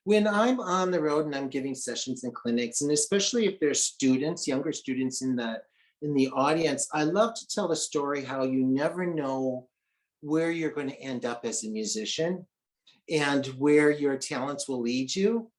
When I'm on the road and I'm giving sessions and clinics, and especially if there's students, younger students in the audience, I love to tell the story how you never know where you're going to end up as a musician and where your talents will lead you.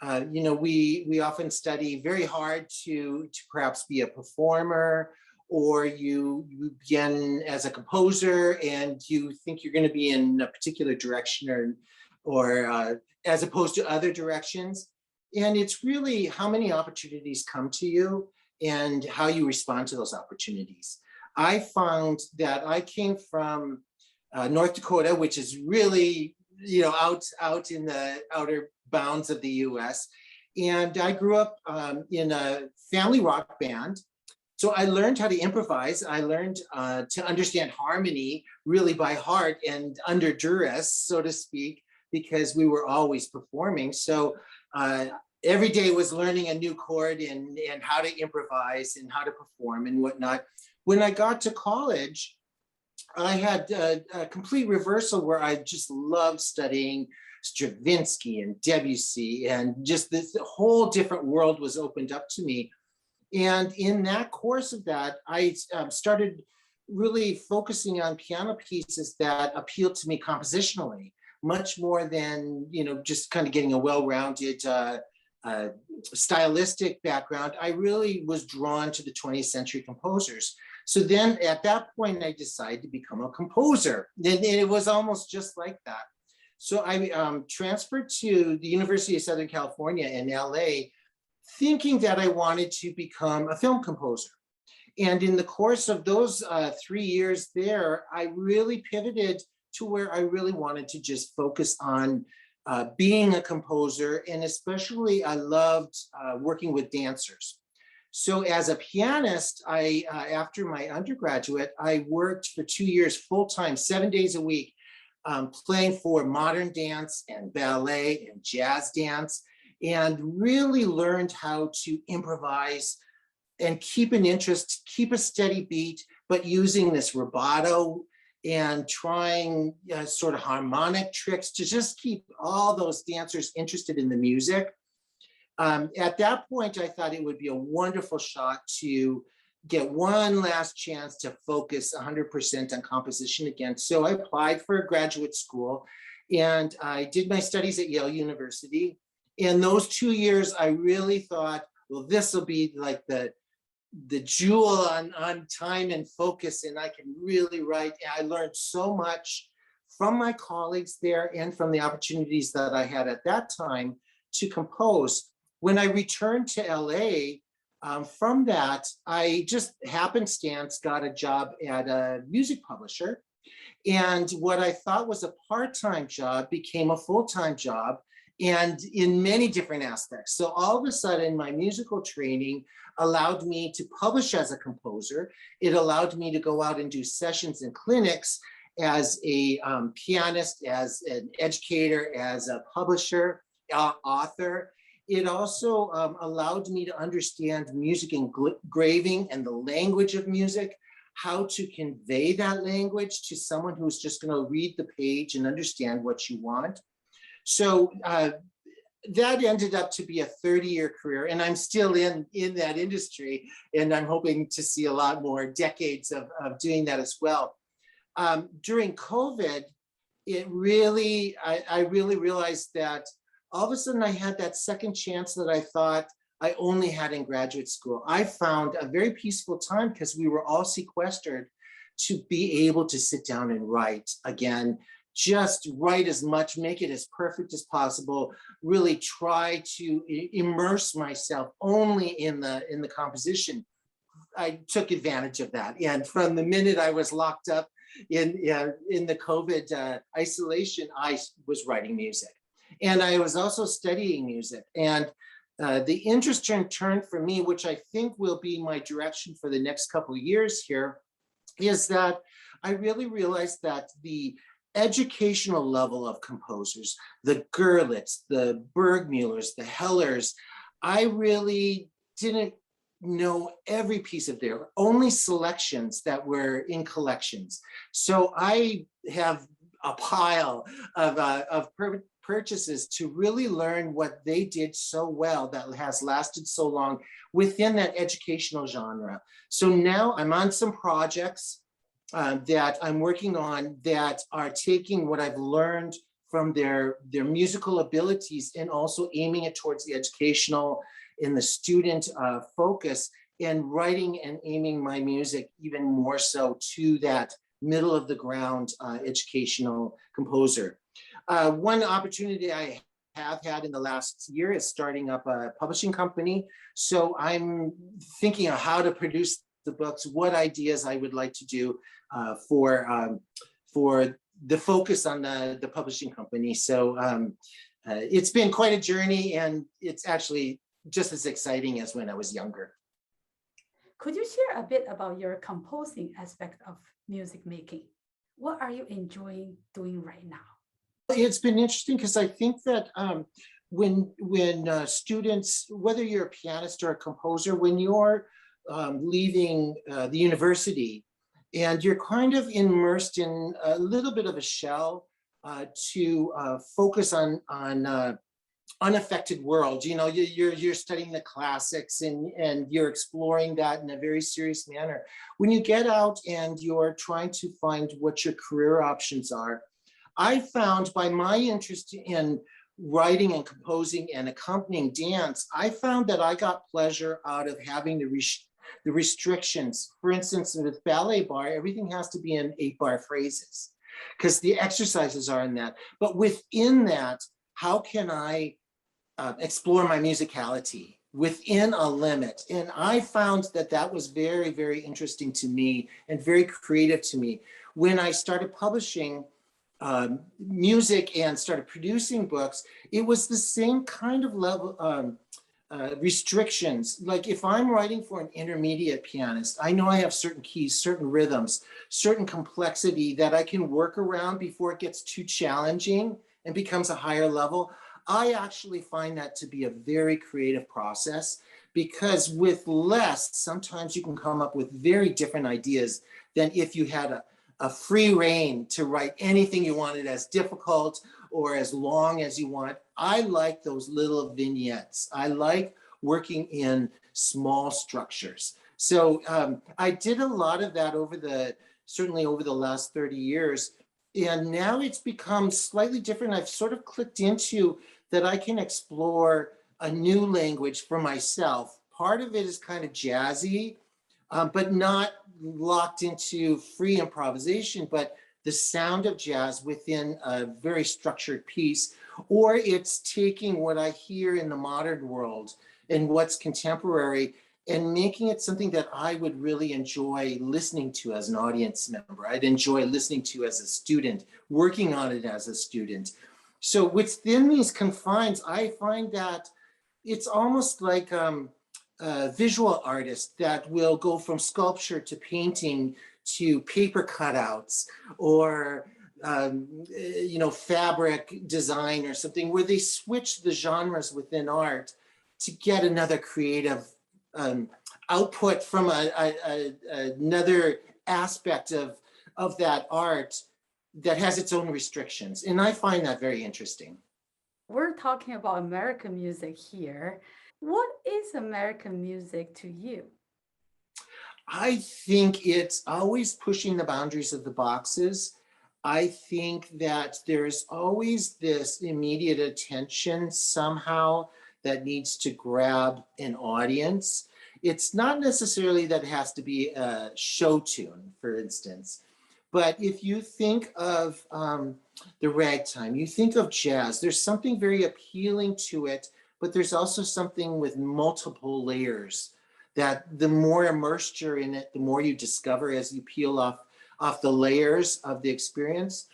We often study very hard to perhaps be a performer, or you begin as a composer and you think you're going to be in a particular direction or as opposed to other directions. And it's really how many opportunities come to you and how you respond to those opportunities. I found that I came from North Dakota, which is really, out in the outer bounds of the US. And I grew up in a family rock band. So I learned how to improvise. I learned to understand harmony really by heart and under duress, so to speak, because we were always performing. So every day was learning a new chord and how to improvise and how to perform and whatnot. When I got to college, I had a complete reversal where I just loved studying Stravinsky and Debussy, and just this whole different world was opened up to me. And in that course of that, I started really focusing on piano pieces that appealed to me compositionally, much more than, just kind of getting a well-rounded stylistic background. I really was drawn to the 20th century composers. So then at that point, I decided to become a composer. And it was almost just like that. So I transferred to the University of Southern California in LA, thinking that I wanted to become a film composer. And in the course of those 3 years there, I really pivoted to where I really wanted to just focus on being a composer. And especially I loved working with dancers. So as a pianist, after my undergraduate, I worked for 2 years full-time, 7 days a week, playing for modern dance and ballet and jazz dance, and really learned how to improvise and keep an interest, keep a steady beat, but using this rubato and trying sort of harmonic tricks to just keep all those dancers interested in the music. At that point, I thought it would be a wonderful shot to get one last chance to focus 100% on composition again. So I applied for graduate school and I did my studies at Yale University. In those 2 years, I really thought, well, this will be like the jewel on time and focus, and I can really write. I learned so much from my colleagues there and from the opportunities that I had at that time to compose. When I returned to LA, from that, I just happenstance got a job at a music publisher. And what I thought was a part-time job became a full-time job, and in many different aspects. So all of a sudden, my musical training allowed me to publish as a composer. It allowed me to go out and do sessions and clinics as a pianist, as an educator, as a publisher, author. It also allowed me to understand music engraving and the language of music, how to convey that language to someone who's just going to read the page and understand what you want. So that ended up to be a 30-year career, and I'm still in that industry, and I'm hoping to see a lot more decades of doing that as well. During COVID, I really realized that all of a sudden I had that second chance that I thought I only had in graduate school. I found a very peaceful time because we were all sequestered to be able to sit down and write again. Just write as much, make it as perfect as possible, really try to immerse myself only in the composition. I took advantage of that. And from the minute I was locked up in the COVID isolation, I was writing music. And I was also studying music. And the interesting turn for me, which I think will be my direction for the next couple of years here, is that I really realized that the educational level of composers, the Gerlitz, the Bergmullers, the Hellers, I really didn't know every piece of their, only selections that were in collections. So I have a pile of purchases to really learn what they did so well that has lasted so long within that educational genre. So now I'm on some projects that I'm working on that are taking what I've learned from their musical abilities and also aiming it towards the educational and the student focus, and writing and aiming my music even more so to that middle of the ground educational composer. One opportunity I have had in the last year is starting up a publishing company. So I'm thinking of how to produce the books, what ideas I would like to do for the focus on the publishing company. So it's been quite a journey, and it's actually just as exciting as when I was younger. Could you share a bit about your composing aspect of music making? What are you enjoying doing right now? It's been interesting because I think that when students, whether you're a pianist or a composer, when you're leaving the university and you're kind of immersed in a little bit of a shell to focus on unaffected world. You know, you're studying the classics and you're exploring that in a very serious manner. When you get out and you're trying to find what your career options are, I found by my interest in writing and composing and accompanying dance, I found that I got pleasure out of having the restrictions. For instance, with ballet bar, everything has to be in 8-bar phrases because the exercises are in that. But within that, how can I explore my musicality within a limit? And I found that that was very, very interesting to me and very creative to me. When I started publishing music and started producing books, it was the same kind of level restrictions. Like if I'm writing for an intermediate pianist, I know I have certain keys, certain rhythms, certain complexity that I can work around before it gets too challenging and becomes a higher level. I actually find that to be a very creative process, because with less, sometimes you can come up with very different ideas than if you had a free reign to write anything you wanted, as difficult or as long as you want. I like those little vignettes. I like working in small structures. So I did a lot of that certainly over the last 30 years. And now it's become slightly different. I've sort of clicked into that I can explore a new language for myself. Part of it is kind of jazzy, but not locked into free improvisation, but the sound of jazz within a very structured piece. Or it's taking what I hear in the modern world and what's contemporary and making it something that I would really enjoy listening to as an audience member. I'd enjoy listening to as a student, working on it as a student. So within these confines, I find that it's almost like a visual artist that will go from sculpture to painting to paper cutouts, or fabric design or something, where they switch the genres within art to get another creative output from another aspect of that art that has its own restrictions. And I find that very interesting. We're talking about American music here. What is American music to you? I think it's always pushing the boundaries of the boxes. I think that there's always this immediate attention somehow that needs to grab an audience. It's not necessarily that it has to be a show tune, for instance. But if you think of the ragtime, you think of jazz, there's something very appealing to it, but there's also something with multiple layers that the more immersed you're in it, the more you discover as you peel off the layers of the experience.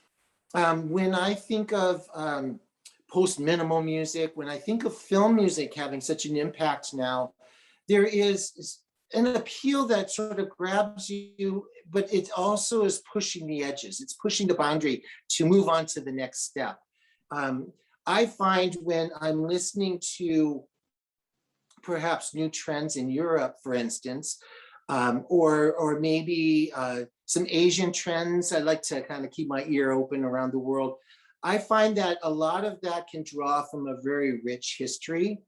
When I think of post-minimal music, when I think of film music having such an impact now, there is an appeal that sort of grabs you, but it also is pushing the edges. It's pushing the boundary to move on to the next step. I find when I'm listening to perhaps new trends in Europe, for instance, or maybe some Asian trends, I like to kind of keep my ear open around the world. I find that a lot of that can draw from a very rich history,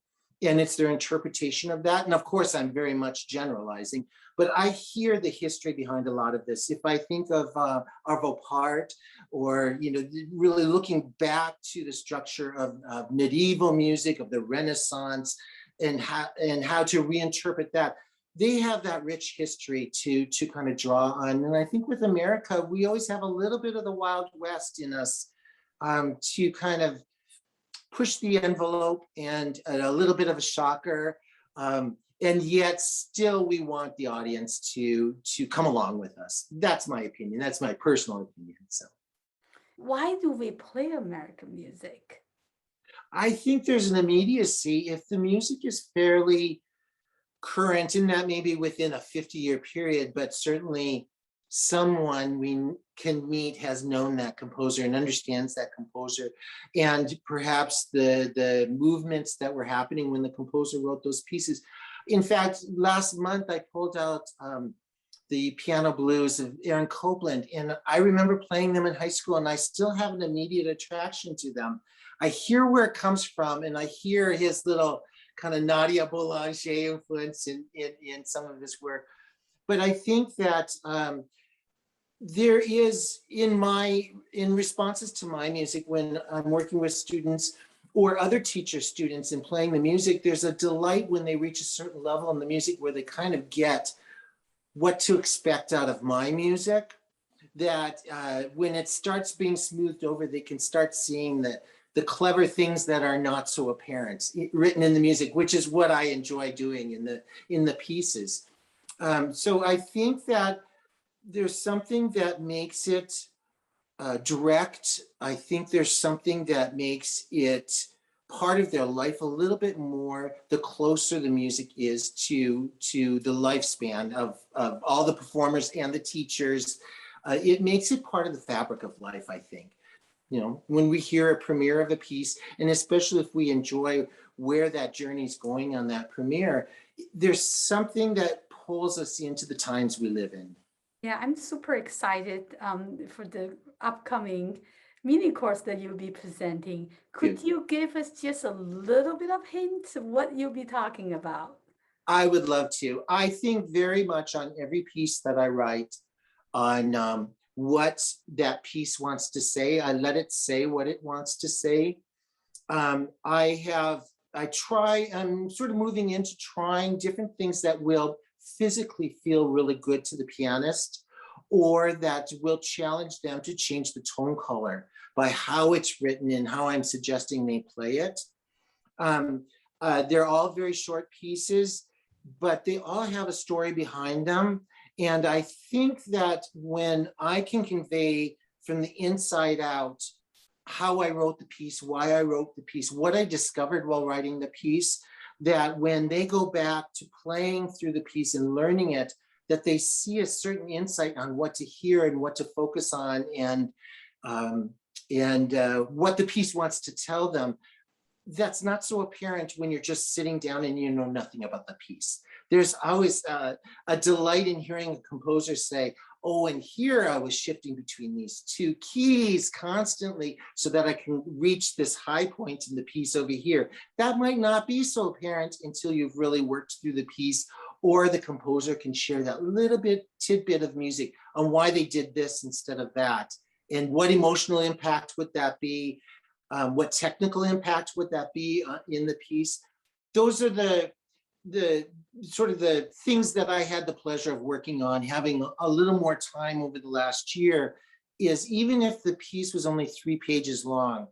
and it's their interpretation of that. And of course, I'm very much generalizing, but I hear the history behind a lot of this. If I think of Arvo Part, or really looking back to the structure of medieval music, of the Renaissance, and how to reinterpret that, they have that rich history to kind of draw on. And I think with America, we always have a little bit of the Wild West in us, to kind of push the envelope, and a little bit of a shocker. And yet still we want the audience to come along with us. That's my opinion. That's my personal opinion. So Why do we play American music? I think there's an immediacy. If the music is fairly current, and that maybe within a 50-year period, but certainly someone we can meet has known that composer and understands that composer, and perhaps the movements that were happening when the composer wrote those pieces. In fact, last month I pulled out the piano blues of Aaron Copland, and I remember playing them in high school, and I still have an immediate attraction to them. I hear where it comes from, and I hear his little kind of Nadia Boulanger influence in some of his work. But I think that there is, in responses to my music, when I'm working with students or other teacher students and playing the music, there's a delight when they reach a certain level in the music where they kind of get what to expect out of my music, that when it starts being smoothed over, they can start seeing the clever things that are not so apparent written in the music, which is what I enjoy doing in the pieces. So I think that there's something that makes it direct. I think there's something that makes it part of their life a little bit more, the closer the music is to the lifespan of all the performers and the teachers. It makes it part of the fabric of life, I think. When we hear a premiere of a piece, and especially if we enjoy where that journey is going on that premiere, there's something that pulls us into the times we live in. Yeah, I'm super excited for the upcoming mini course that you'll be presenting. Could you give us just a little bit of hints of what you'll be talking about? I would love to. I think very much on every piece that I write, on what that piece wants to say. I let it say what it wants to say. I'm sort of moving into trying different things that will physically feel really good to the pianist, or that will challenge them to change the tone color by how it's written and how I'm suggesting they play it. They're all very short pieces, but they all have a story behind them. And I think that when I can convey from the inside out how I wrote the piece, why I wrote the piece, what I discovered while writing the piece, that when they go back to playing through the piece and learning it, that they see a certain insight on what to hear and what to focus on, and what the piece wants to tell them. That's not so apparent when you're just sitting down and you know nothing about the piece. There's always a delight in hearing a composer say, oh, and here I was shifting between these two keys constantly so that I can reach this high point in the piece over here. That might not be so apparent until you've really worked through the piece, or the composer can share that little bit tidbit of music on why they did this instead of that, and what emotional impact would that be, what technical impact would that be in the piece. Those are the sort of the things that I had the pleasure of working on, having a little more time over the last year, is even if the piece was only 3 pages long,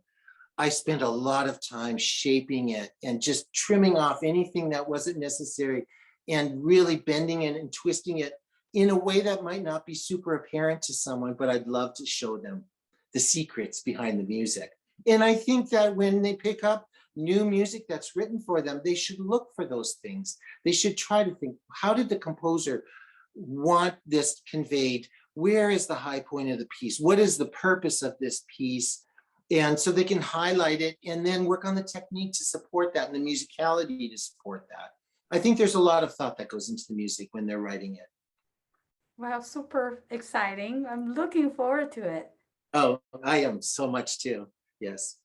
I spent a lot of time shaping it and just trimming off anything that wasn't necessary, and really bending it and twisting it in a way that might not be super apparent to someone, but I'd love to show them the secrets behind the music. And I think that when they pick up new music that's written for them, they should look for those things. They should try to think, how did the composer want this conveyed? Where is the high point of the piece? What is the purpose of this piece? And so they can highlight it and then work on the technique to support that, and the musicality to support that. I think there's a lot of thought that goes into the music when they're writing it. Well, super exciting. I'm looking forward to it. Oh, I am so much too. Yes.